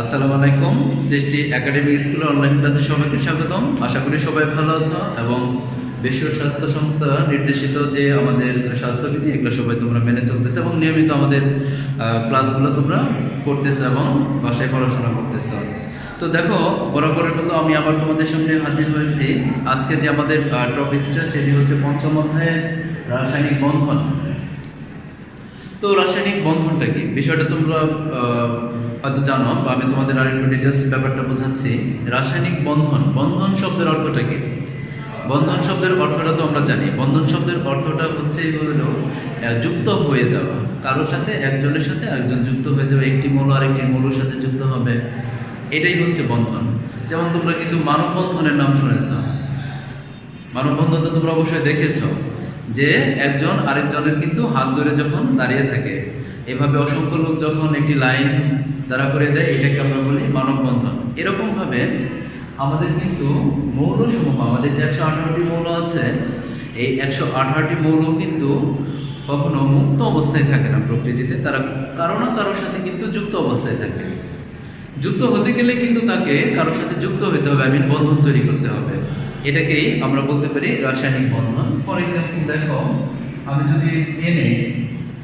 আসসালামু আলাইকুম। সৃষ্টি একাডেমিক স্কুলের অনলাইন ক্লাসে সবাইকে স্বাগতম। আশা করি সবাই ভালো আছো এবং বিশ্ব স্বাস্থ্য সংস্থা নির্দেশিত যে আমাদের স্বাস্থ্যবিধি এগুলো সবাই তোমরা মেনে চলতেছে এবং নিয়মিত আমাদের ক্লাসগুলো তোমরা করতেছো এবং বাসায় পড়াশোনা করতেছো। তো দেখো, বরাবরের মতো আমি আবার তোমাদের সামনে হাজির হয়েছি। আজকে যে আমাদের টপিকসটা সেটি হচ্ছে পঞ্চম অধ্যায়ের রাসায়নিক বন্ধন। তো রাসায়নিক বন্ধনটা কি বিষয়টা তোমরা হয়তো জানো, বা আমি তোমাদের আর একটু ডিটেলস ব্যাপারটা বোঝাচ্ছি। রাসায়নিক বন্ধন, বন্ধন শব্দের অর্থটা কি? বন্ধন শব্দের অর্থটা তো আমরা জানি। বন্ধন শব্দের অর্থটা হচ্ছে হলো যুক্ত হয়ে যাওয়া, কারোর সাথে একজনের সাথে আরেকজন যুক্ত হয়ে যাবে, একটি মৌল আরেকটি মৌলের সাথে যুক্ত হবে, এটাই হচ্ছে বন্ধন। যেমন তোমরা কিন্তু মানববন্ধনের নাম শুনেছ। মানববন্ধন তো তোমরা অবশ্যই দেখেছ, যে একজন আরেকজনের কিন্তু হাত ধরে যখন দাঁড়িয়ে থাকে, এভাবে অসংখ্য লোক যখন একটি লাইন দ্বারা করে দেয়, এটাকে আমরা বলি মানববন্ধন। এরকমভাবে আমাদের কিন্তু মৌলসমূহ, আমাদের যে 118টি মৌল আছে, এই 118টি মৌল কিন্তু কখনো মুক্ত অবস্থায় থাকে না প্রকৃতিতে, তারা কারো না কারোর সাথে কিন্তু যুক্ত অবস্থায় থাকে। যুক্ত হতে গেলে কিন্তু তাকে কারোর সাথে যুক্ত হতে হবে, বন্ধন তৈরি করতে হবে। এটাকেই আমরা বলতে পারি রাসায়নিক বন্ধন। ফর এক্সাম্পল দেখো, আমি যদি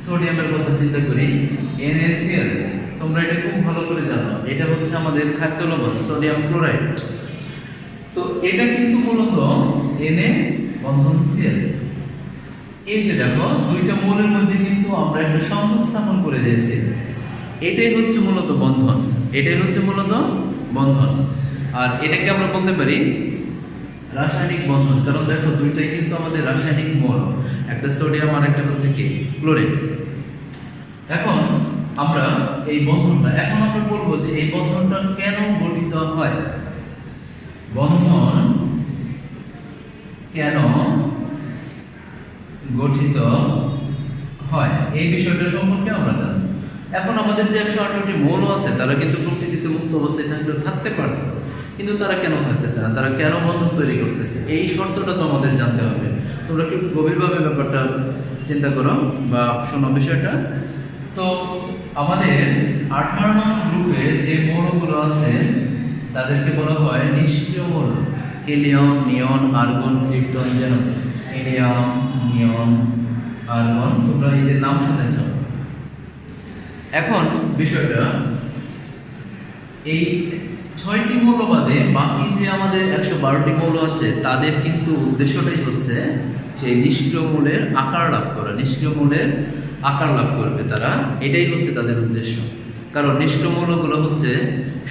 সোডিয়ামের কথা চিন্তা করি, NaCl, তোমরা এটা খুব ভালো করে জানো, এটা হচ্ছে আমাদের খাদ্য লবণ সোডিয়াম ক্লোরাইড। তো এটা কিন্তু মূলত Na বন্ধন Cl। এই যে দেখো, দুইটা মৌলের মধ্যে কিন্তু আমরা একটা সংযোগ স্থাপন করে দিয়েছি, এটাই হচ্ছে মূলত বন্ধন, এটাই হচ্ছে মূলত বন্ধন। আর এটাকে আমরা বলতে পারি রাসায়নিক বন্ধন, কারণ দেখো দুইটাই কিন্তু আমাদের রাসায়নিক মৌল, একটা সোডিয়াম আর একটা হচ্ছে কি ক্লোরিন। এখন আমরা এই বন্ধনটা, এখন আমরা বলবো যে এই বন্ধনটা কেন গঠিত হয়, বন্ধন কেন গঠিত হয়, এই বিষয়টা সম্পর্কে আমরা জানি। এখন আমাদের যে 118টি মৌল আছে, তারা কিন্তু প্রকৃতিতে মুক্ত অবস্থায় থাকতে পারত, কিন্তু তারা কেন থাকতেছে না, তারা কেন বন্ধন তৈরি করতেছে, এই শর্তটা তো আমাদের জানতে হবে। তোমরা কি গভীরভাবে ব্যাপারটা চিন্তা করো বা শোনো বিষয়টা। তো আমাদের 18 নং গ্রুপে যে মৌলগুলো আছে তাদেরকে বলা হয় নিষ্ক্রিয় মৌল। হিলিয়াম, নিয়ন, আর্গন, ক্রিপ্টন, যেন হিলিয়াম, নিয়ন, আর্গন, তোমরা এদের নাম শুনেছ। এখন বিষয়টা, এই 6টি মৌল বাদে বাকি যে আমাদের 112টি মৌল আছে, তাদের কিন্তু উদ্দেশ্যটাই হচ্ছে সেই নিষ্ক্রিয় মৌলের আকার লাভ করা, নিষ্ক্রিয় মৌলের আকার লাভ করবে তারা, এটাই হচ্ছে তাদের উদ্দেশ্য। কারণ নিষ্ক্রিয় মৌলগুলো হচ্ছে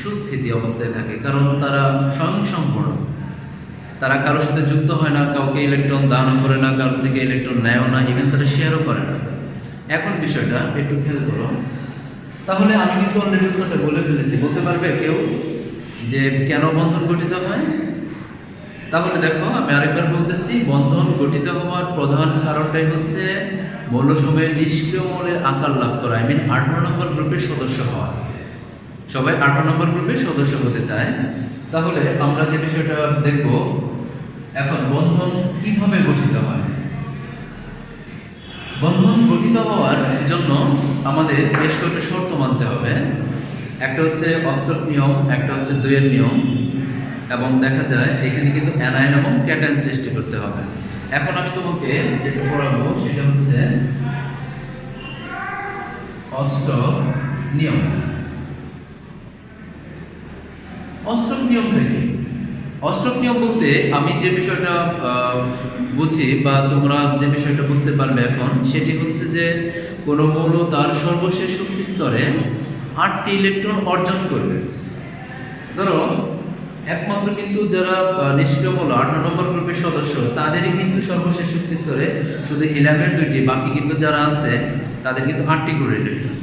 সুস্থিতি অবস্থায় থাকে, কারণ তারা স্বয়ংসম্পূর্ণ, তারা কারোর সাথে যুক্ত হয় না, কাউকে ইলেকট্রন দানও করে না, কারোর থেকে ইলেকট্রন নেয়ও না, ইভেন তারা শেয়ারও করে না। এখন বিষয়টা একটু খেয়াল করো, তাহলে আমি কিন্তু অলরেডি উত্তরটা বলে ফেলেছি। বলতে পারবে কেউ যে কেন বন্ধন গঠিত হয়? তাহলে দেখো, আমি আরেকবার বলতেছি, বন্ধন গঠিত হওয়ার প্রধান কারণটাই হচ্ছে মৌলসমূহের নিষ্ক্রিয় মৌলের আকার লাভ করা, 18 নম্বর গ্রুপের সদস্য হওয়া। সবাই 18 নম্বর গ্রুপের সদস্য হতে চায়। তাহলে আমরা যে বিষয়টা দেখব এখন, বন্ধন কিভাবে গঠিত হয়। বন্ধন গঠিত হওয়ার জন্য আমাদের বেশ কয়েকটা শর্ত মানতে হবে। একটা হচ্ছে অষ্টক নিয়ম, একটা হচ্ছে দ্বয়ের নিয়ম, এবং দেখা যায় এখানে কিন্তু অ্যানায়ন এবং ক্যাটায়ন সৃষ্টি করতে হবে। এখন আমি তোমাকে যেটা পড়াবো সেটা হচ্ছে অষ্টক নিয়ম। অষ্টক নিয়ম থেকে, অষ্টক নিয়ম বলতে আমি যে বিষয়টা বুঝি বা তোমরা যে বিষয়টা বুঝতে পারবে এখন, সেটি হচ্ছে যে কোনো মৌল তার সর্বশেষ শক্তি স্তরে 8টি ইলেকট্রন অর্জন করবে। ধরো একমাত্র কিন্তু যারা নিষ্ক্রিয় মৌল 18 নম্বর গ্রুপের সদস্য, তাদেরই কিন্তু সর্বশেষ শক্তি স্তরে শুধু হিলিয়ামের 2টি, বাকি কিন্তু যারা আছে তাদের কিন্তু 8টি করে ইলেকট্রন।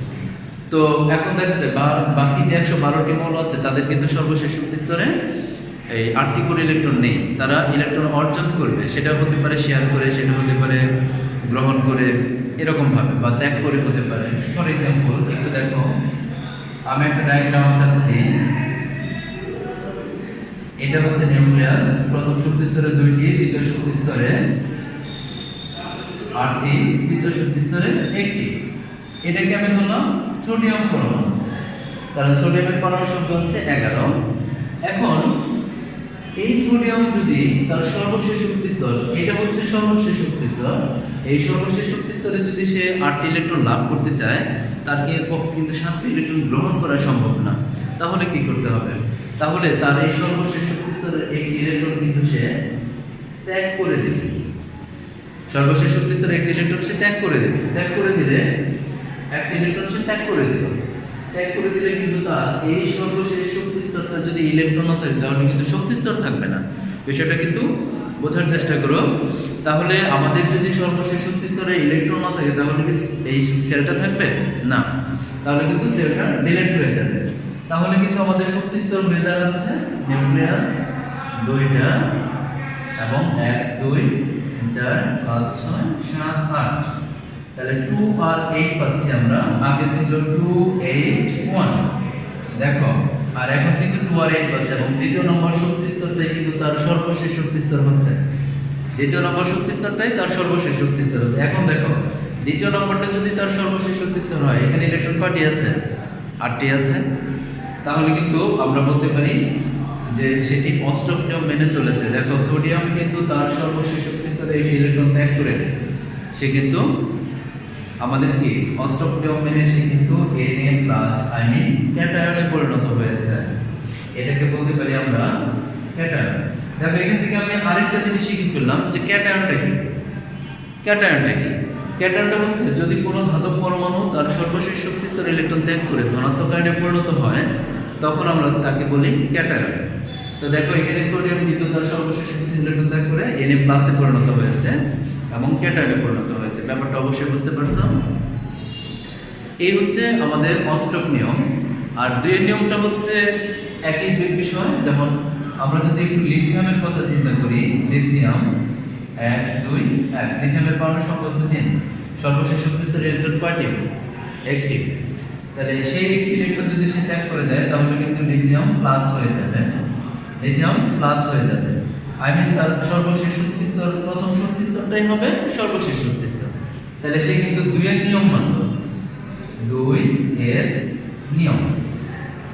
তো এখন দেখা যায় বাকি যে 112টি মৌল আছে, তাদের কিন্তু সর্বশেষ শক্তি স্তরে এই 8টি করে ইলেকট্রন নেই, তারা ইলেকট্রন অর্জন করবে। সেটা হতে পারে শেয়ার করে, সেটা হতে পারে গ্রহণ করে, এরকমভাবে বা ত্যাগ করে হতে পারে। ফর এক্সাম্পল একটু দেখো, আমি একটা ডায়াগ্রাম আঁকাচ্ছি। এটা হচ্ছে নিউক্লিয়াস, প্রথম শক্তি স্তরে 2টি, দ্বিতীয় শক্তি স্তরে 8টি, তৃতীয় শক্তি স্তরে 1টি। এটাকে আমি ধরলাম সোডিয়াম পরমাণু। কারণ সোডিয়ামের পরমাণু সংখ্যা হচ্ছে 11। এখন এই সোডিয়াম যদি তার সর্বশেষ শক্তি স্তর, এটা হচ্ছে সর্বশেষ শক্তি স্তর, এই সর্বশেষ শক্তি স্তরে যদি সে 8টি ইলেকট্রন লাভ করতে চায়, তার পক্ষে কিন্তু 7টি ইলেকট্রন গ্রহণ করা সম্ভব না। তাহলে কি করতে হবে? তাহলে তার এই সর্বশেষ শক্তি স্তরের একটি ইলেকট্রন কিন্তু সে ত্যাগ করে দেবে। সর্বশেষ শক্তি স্তরের একটি ইলেকট্রন সে ত্যাগ করে দেবে। ত্যাগ করে দিলে একটি ইলেকট্রন সে ত্যাগ করে দিল। ত্যাগ করে দিলে কিন্তু তার এই সর্বশেষ শক্তি স্তরটা যদি ইলেকট্রন না থাকে, তাহলে কিন্তু শক্তি স্তর থাকবে না। বিষয়টা কিন্তু বোঝার চেষ্টা করো। তাহলে আমাদের যদি সর্বশেষ শক্তি স্তরে ইলেকট্রন না থাকে, তাহলে কি এই সেলটা থাকবে না? তাহলে কিন্তু সেলটা ডিলিট হয়ে যাবে। তাহলে কিন্তু আমাদের শক্তি স্তর হয়ে দাঁড়াচ্ছে নিউক্লিয়াস 2টা এবং 1 2 4 5 6 7 8। তাহলে 2 আর 8 পাচ্ছি আমরা। আগে ছিল 2 8 1, দেখো, আর এখন কিন্তু 2 আর 8 পাচ্ছি। এবং দ্বিতীয় নম্বর শক্তি স্তরটাই কিন্তু তার সর্বশেষ শক্তি স্তর হচ্ছে। দ্বিতীয় নম্বর শক্তি স্তরটাই তার সর্বশেষ শক্তি স্তর হচ্ছে। এখন দেখো, দ্বিতীয় নম্বরটা যদি তার সর্বশেষ শক্তি স্তর হয়, এখানে ইলেকট্রন কয়টি আছে? 8টি আছে। তাহলে কিন্তু আমরা বলতে পারি যে সেটি অষ্টক নিয়ম মেনে চলেছে। দেখো, সোডিয়াম কিন্তু তার সর্বশেষ শক্তি স্তরে একটি ইলেকট্রন ত্যাগ করে সে কিন্তু আমাদের কি অষ্টক নিয়ম মেনে সে কিন্তু Na+ ক্যাটায়নে পরিণত হয়েছে। এটাকে বলতে পারি আমরা ক্যাটায়ন। দেখো, এখান থেকে আমি আরেকটা জিনিস শিখে ফেললাম যে ক্যাটায়নটা কি। ক্যাটায়নটা কি? ক্যাটায়নটা হচ্ছে যদি কোনো ধাতব পরমাণু তার সর্বশেষ শক্তি স্তরে ইলেকট্রন ত্যাগ করে ধনাত্মক আয়নে পরিণত হয়, তখন আমরা তাকে বলি ক্যাটায়ন। তো দেখো, এখানে সোডিয়াম কিন্তু তার সর্বশেষ শক্তি ইলেকট্রন ত্যাগ করে Na+ এ পরিণত হয়েছে এবং ক্যাটায়নে পরিণত হয়েছে। ব্যাপারটা অবশ্যই বুঝতে পারছো। এই হচ্ছে আমাদের অষ্টক নিয়ম। আর 2 নিয়মটা হচ্ছে একই বিষয়। যেমন আমরা যদি একটু লিথিয়ামের কথা চিন্তা করি, লিথিয়াম 1 2 1, লিথিয়ামের পরমাণু সংখ্যা হচ্ছে 3। সর্বশেষ শক্তি স্তরে ইলেকট্রন কয়টি? একটি। তাহলে সেই একটি ইলেকট্রন যদি সে ত্যাগ করে দেয়, তাহলে কিন্তু লিথিয়াম প্লাস হয়ে যাবে। লিথিয়াম প্লাস হয়ে যাবে। তার সর্বশেষ শক্তি স্তর, প্রথম শক্তি স্তরটাই হবে সর্বশেষ শক্তি স্তর। তাহলে সে কিন্তু 2 এর নিয়ম মানল। 2 এর নিয়ম।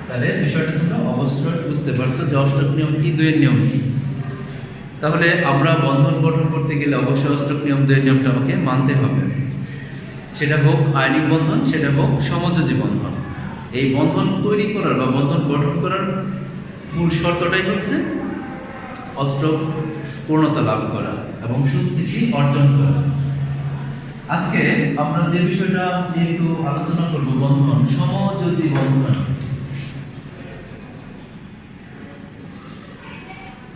তাহলে বিষয়টা তোমরা অবশ্যই বুঝতে পারছো যে অষ্টক নিয়ম কি, 2 এর নিয়ম কি। তাহলে আমরা বন্ধন গঠন করতে গেলে অবশ্যই অষ্টক নিয়ম 2 এর নিয়মটা আমাকে মানতে হবে। সেটা হোক আয়নিক বন্ধন, সেটা হোক সমযোজী বন্ধন। এই বন্ধন তৈরি করার বা বন্ধন গঠন করার মূল শর্তটাই হচ্ছে অষ্টক পূর্ণতা লাভ করা এবং সুস্থিতি অর্জন করা। আজকে আমরা যে বিষয়টা নিয়ে একটু আলোচনা করব, বন্ধন, সমযোজী বন্ধন।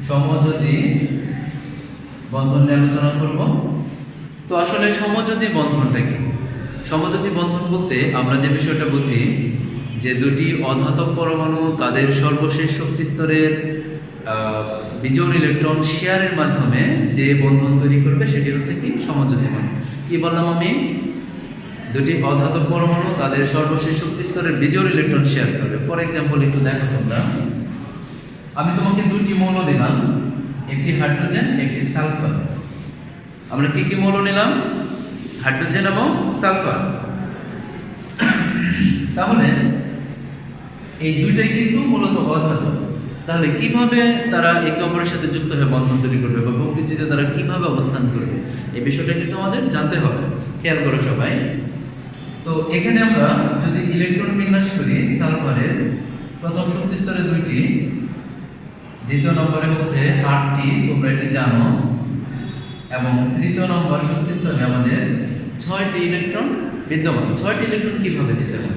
সমযোজী বন্ধন নিয়ে আলোচনা করব। তো আসলে সমযোজী বন্ধনটা কি? সমযোজী বন্ধন বলতে আমরা যে বিষয়টা বুঝি যে দুটি অধাতব পরমাণু তাদের সর্বশেষ শক্তি স্তরের বিজোড় ইলেকট্রন শেয়ারের মাধ্যমে যে বন্ধন তৈরি করবে সেটি হচ্ছে কি সমযোজী বন্ধন। কি বললাম আমি? দুটি অধাতব পরমাণু তাদের সর্বশেষ শক্তি স্তরের বিজোড় ইলেকট্রন শেয়ার করবে। ফর এক্সাম্পল একটু দেখো তোমরা, আমি তোমাকে 2টি মৌল দিলাম, একটি হাইড্রোজেন, একটি সালফার। আমরা কি কি মৌল নিলাম? হাইড্রোজেন এবং সালফার। তাহলে এই দুইটাই কিন্তু মূলত অধাতব। তাহলে কিভাবে তারা একে অপরের সাথে যুক্ত হয়ে বন্ধন তৈরি করবে বা প্রকৃতিতে তারা কিভাবে অবস্থান করবে, এই বিষয়টা কিন্তু আমাদের জানতে হবে। খেয়াল করো সবাই। তো এখানে আমরা যদি ইলেকট্রন বিন্যাস করি, সালফারের প্রথম শক্তি স্তরে 2টি, দ্বিতীয় নম্বরে হচ্ছে 8টি, তোমরা এটা জানো, এবং তৃতীয় নম্বর শক্তি স্তরে আমাদের 6টি ইলেকট্রন বিদ্যমান। 6টি ইলেকট্রন কিভাবে দিতে হয়?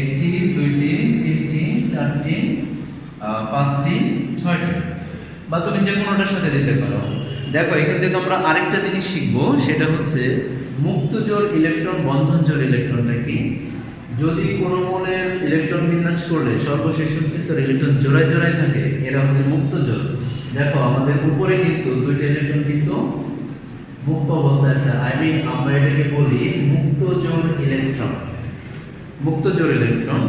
1টি 2টি 3টি 4টি 5টি 6টি, বা তুমি যে কোনোটার সাথে দিতে পারো। দেখো, এখান থেকে আমরা আরেকটা জিনিস শিখবো, সেটা হচ্ছে মুক্ত জোড় ইলেকট্রন, বন্ধন জোড় ইলেকট্রনটা কি। যদি কোনো মৌলের ইলেকট্রন বিন্যাস করলে সর্বশেষ শক্তি স্তরে ইলেকট্রন জোড়ায় জোড়ায় থাকে, এরা হচ্ছে মুক্ত জোড়। দেখো, আমাদের উপরে কিন্তু 2টি ইলেকট্রন কিন্তু মুক্ত অবস্থায় আছে। আমরা এটাকে বলি মুক্ত জোড় ইলেকট্রন। মুক্ত জোড় ইলেকট্রন।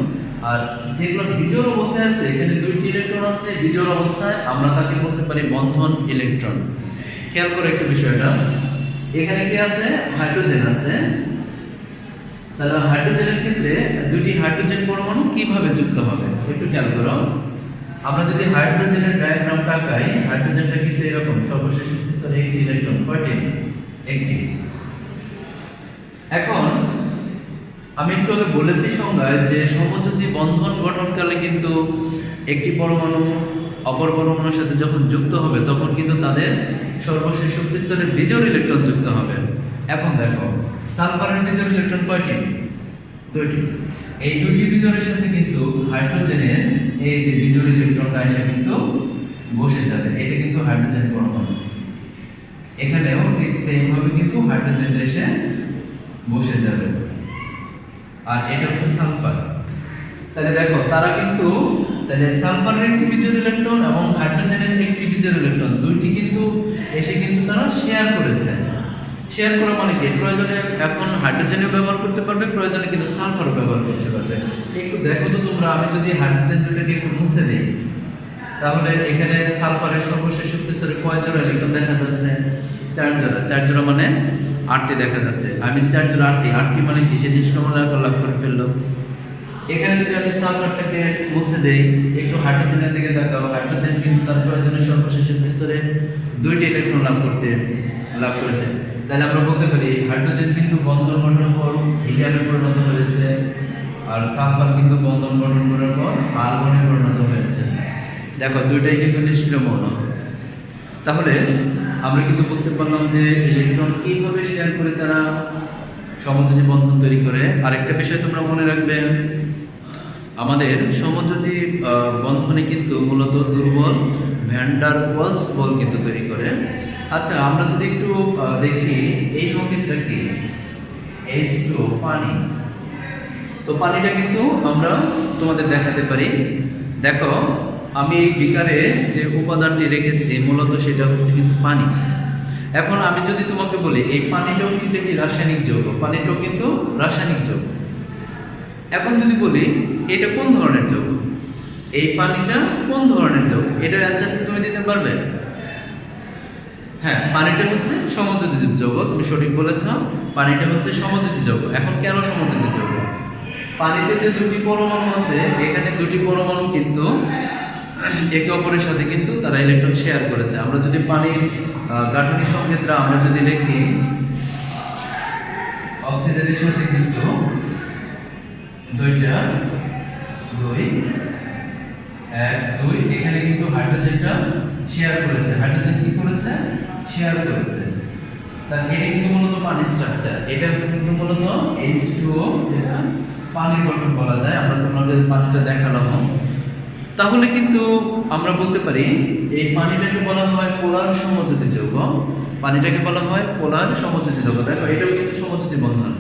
আর যেগুলো বিজোড় অবস্থায় আছে, এখানে 2টি ইলেকট্রন আছে বিজোড় অবস্থায়, আমরা তাকে বলতে পারি বন্ধন ইলেকট্রন। খেয়াল করে একটু বিষয়টা, এখানে কি আছে? হাইড্রোজেন আছে, তাহলে হাইড্রোজেনের ক্ষেত্রে দুটি হাইড্রোজেন পরমাণু কিভাবে যুক্ত হবে একটু খেয়াল করো। আমরা যদি হাইড্রোজেনের ডায়াগ্রামটা আঁকাই, হাইড্রোজেনটা কিন্তু এরকম, সর্বশেষ শক্তি স্তরে একটি ইলেকট্রন, কয়টি? একটি। এখন আমি একটু আগে বলেছি সংজ্ঞায় যে সমযোজী বন্ধন গঠনকালে কিন্তু একটি পরমাণু অপর পরমাণুর সাথে যখন যুক্ত হবে তখন কিন্তু তাদের সর্বশেষ শক্তি স্তরে বিজোড় ইলেকট্রন যুক্ত হবে। এখন দেখো সালফারের বিজোড় ইলেকট্রন কয়টি? দুইটি। এই দুইটি বিজোড়ের সাথে কিন্তু হাইড্রোজেনের এই যে বিজোড় ইলেকট্রনটা এসে কিন্তু বসে যাবে। এটা কিন্তু হাইড্রোজেন পরমাণু। এখানেও ঠিক সেম ভাবে কিন্তু হাইড্রোজেন এসে বসে যাবে। আর এটা হচ্ছে সালফার। তাহলে দেখো তারা কিন্তু, তাহলে সালফারের একটি বিজোড় ইলেকট্রন এবং হাইড্রোজেনের একটি বিজোড় ইলেকট্রন দুইটি কিন্তু এসে কিন্তু তারা শেয়ার করেছে। শেয়ার করা মানে কি? প্রয়োজনে এখন হাইড্রোজেনও ব্যবহার করতে পারবে, প্রয়োজনে কিন্তু সালফারও ব্যবহার করতে পারবে। একটু দেখো তো তোমরা, আমি যদি হাইড্রোজেন দুটোকে একটু মুছে দিই তাহলে এখানে সালফারের সর্বশেষ শক্তি স্তরে কয় জোড়া ইলেকট্রন দেখা যাচ্ছে? 4 জোড়া। 4 জোড়া মানে 8টি দেখা যাচ্ছে। আমি 4 জোড়া 8টি মানে কি? সে নিষ্ক্রমণ লাভ করে ফেললো। এখানে যদি আমি সালফারটাকে মুছে দেই, একটু হাইড্রোজেনের দিকে তাকাও, হাইড্রোজেন কিন্তু তার প্রয়োজনে সর্বশেষ শক্তি স্তরে 2টি ইলেকট্রন লাভ করেছে। তাহলে আমরা বলতে পারি হাইড্রোজেন কিন্তু বন্ধন গঠনের পর হিলিয়ামে পরিণত হয়েছে, আর সালফার কিন্তু বন্ধন গঠন করার পর আর্গনে পরিণত হয়েছে। দেখো দুইটাই কিন্তু নিষ্ক্রিয় মৌল। তাহলে আমরা কিন্তু বুঝতে পারলাম যে ইলেকট্রন কিভাবে শেয়ার করে তারা সমযোজী বন্ধন তৈরি করে। আরেকটা বিষয় তোমরা মনে রাখবে, আমাদের সমযোজী বন্ধনে কিন্তু মূলত দুর্বল ভ্যান ডার ওয়ালস বল কিন্তু তৈরি করে। আচ্ছা, আমরা যদি একটু দেখি এই সংকেতটা কি? H2O, পানি। তো পানিটা কিন্তু আমরা তোমাদের দেখাতে পারি। দেখো আমি এই বিকারে যে উপাদানটি রেখেছি মূলত সেটা হচ্ছে কিন্তু পানি। এখন আমি যদি তোমাকে বলি এই পানিটাও কিন্তু একটি রাসায়নিক যৌগ, পানিটাও কিন্তু রাসায়নিক যৌগ। এখন যদি বলি এটা কোন ধরনের যৌগ, এই পানিটা কোন ধরনের যৌগ, এটার অ্যান্সার কি তুমি দিতে পারবে? হ্যাঁ, পানিটা হচ্ছে সমযোজী যৌগ। তুমি সঠিক বলেছ, পানিটা হচ্ছে সমযোজী যৌগ। এখন কেন সমযোজী যৌগ? পানিতে যে দুটি পরমাণু আছে, এখানে দুটি পরমাণু কিন্তু একে অপরের সাথে কিন্তু তারা ইলেকট্রন শেয়ার করেছে। আমরা যদি পানির গাঠনিক সংকেতটা আমরা যদি লিখি, অক্সিজেনের সাথে কিন্তু 2 2 1 2, এখানে কিন্তু হাইড্রোজেনটা শেয়ার করেছে। হাইড্রোজেন কি করেছে? শেয়ার করেছে। তাহলে এটা কিন্তু মূলত পানির স্ট্রাকচার। এটা কিন্তু মূলত H2O, যেটা পানির গঠন বলা যায়। আমরা তোমাদের পানিটা দেখালাম। তাহলে কিন্তু আমরা বলতে পারি এই পানিটাকে বলা হয় পোলার সমযোজী যৌগ। পানিটাকে বলা হয় পোলার সমযোজী যৌগ। দেখো এটাও কিন্তু সমযোজী বন্ধন।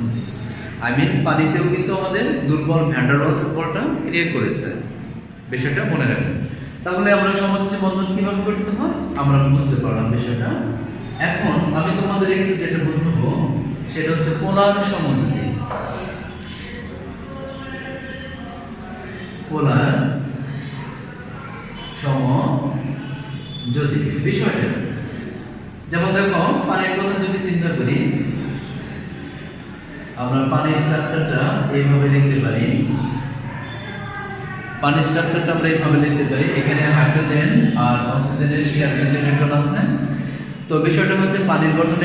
পানিতেও কিন্তু আমাদের দুর্বল ভ্যান ডার ওয়ালস বলটা ক্রিয়েট করেছে। বিষয়টা মনে রাখবেন। তাহলে আমরা সমযোজী বন্ধন কিভাবে গঠিত হয় আমরা বুঝতে পারলাম বিষয়টা। এখন আমি তোমাদের একটু যেটা বুঝাবো সেটা হচ্ছে পোলার সমযোজী। পোলার সমযোজী বিষয়টা, যেমন দেখো পানির কথা যদি চিন্তা করি, আমরা পানির স্ট্রাকচারটা এইভাবে লিখতে পারি। পানির স্ট্রাকচারটা আমরা এইভাবে লিখতে পারি, এখানে হাইড্রোজেন আর অক্সিজেনের শেয়ার কিন্তু ইলেকট্রন আছে। তো বিষয়টা হচ্ছে পানির গঠন,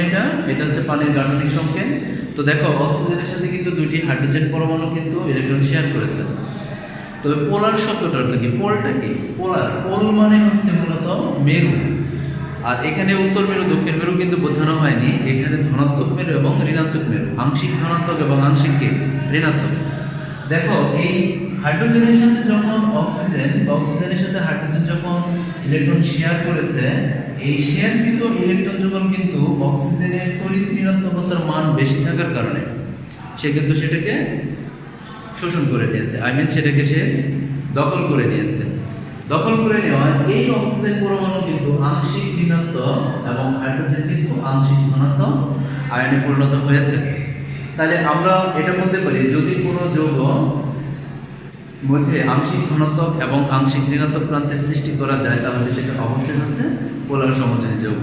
এটা হচ্ছে পানির গাঠনিক সংকেত। তো দেখো অক্সিজেনের সাথে কিন্তু 2টি হাইড্রোজেন পরমাণু কিন্তু ইলেকট্রন শেয়ার করেছে। তো পোলার শব্দটার অর্থ কি? পোলটা কি? পোলার, পোল মানে হচ্ছে মূলত মেরু। আর এখানে উত্তর মেরু দক্ষিণ মেরু কিন্তু বোঝানো হয়নি, এখানে ধনাত্মক মেরু এবং ঋণাত্মক মেরু, আংশিক ধনাত্মক এবং আংশিক ঋণাত্মক। দেখো এই হাইড্রোজেনের সাথে যখন অক্সিজেনের সাথে হাইড্রোজেন যখন ইলেকট্রন শেয়ার করেছে, এই শেয়ারকৃত ইলেকট্রন যখন কিন্তু অক্সিজেনের তড়িৎ ঋণাত্মকতার মান বেশি থাকার কারণে সে কিন্তু সেটাকে শোষণ করে নিয়েছে। সেটাকে সে দখল করে নিয়েছে। দখল করে নেওয়ায় এই অক্সিজেন পরমাণু কিন্তু আংশিক ঋণাত্মক এবং হাইড্রোজেন কিন্তু আংশিক ধনাত্মক আয়নে পরিণত হয়েছে। তাহলে আমরা এটা বলতে পারি যদি কোনো যৌগ মধ্যে আংশিক ধনাত্মক এবং আংশিক ঋণাত্মক প্রান্তের সৃষ্টি করা যায় তাহলে সেটা অবশ্যই হচ্ছে পোলার সমযোজী যৌগ।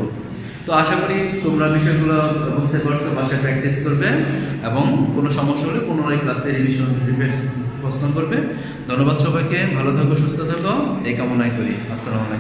তো আশা করি তোমরা বিষয়গুলো বুঝতে পারছো, বাসায় প্র্যাকটিস করবে এবং কোনো সমস্যা হলে পুনরায় ক্লাসে রিভিশন প্রশ্ন করবে। ধন্যবাদ সবাইকে, ভালো থাকো, সুস্থ থাকো, এই কামনাই করি। আসসালামু আলাইকুম।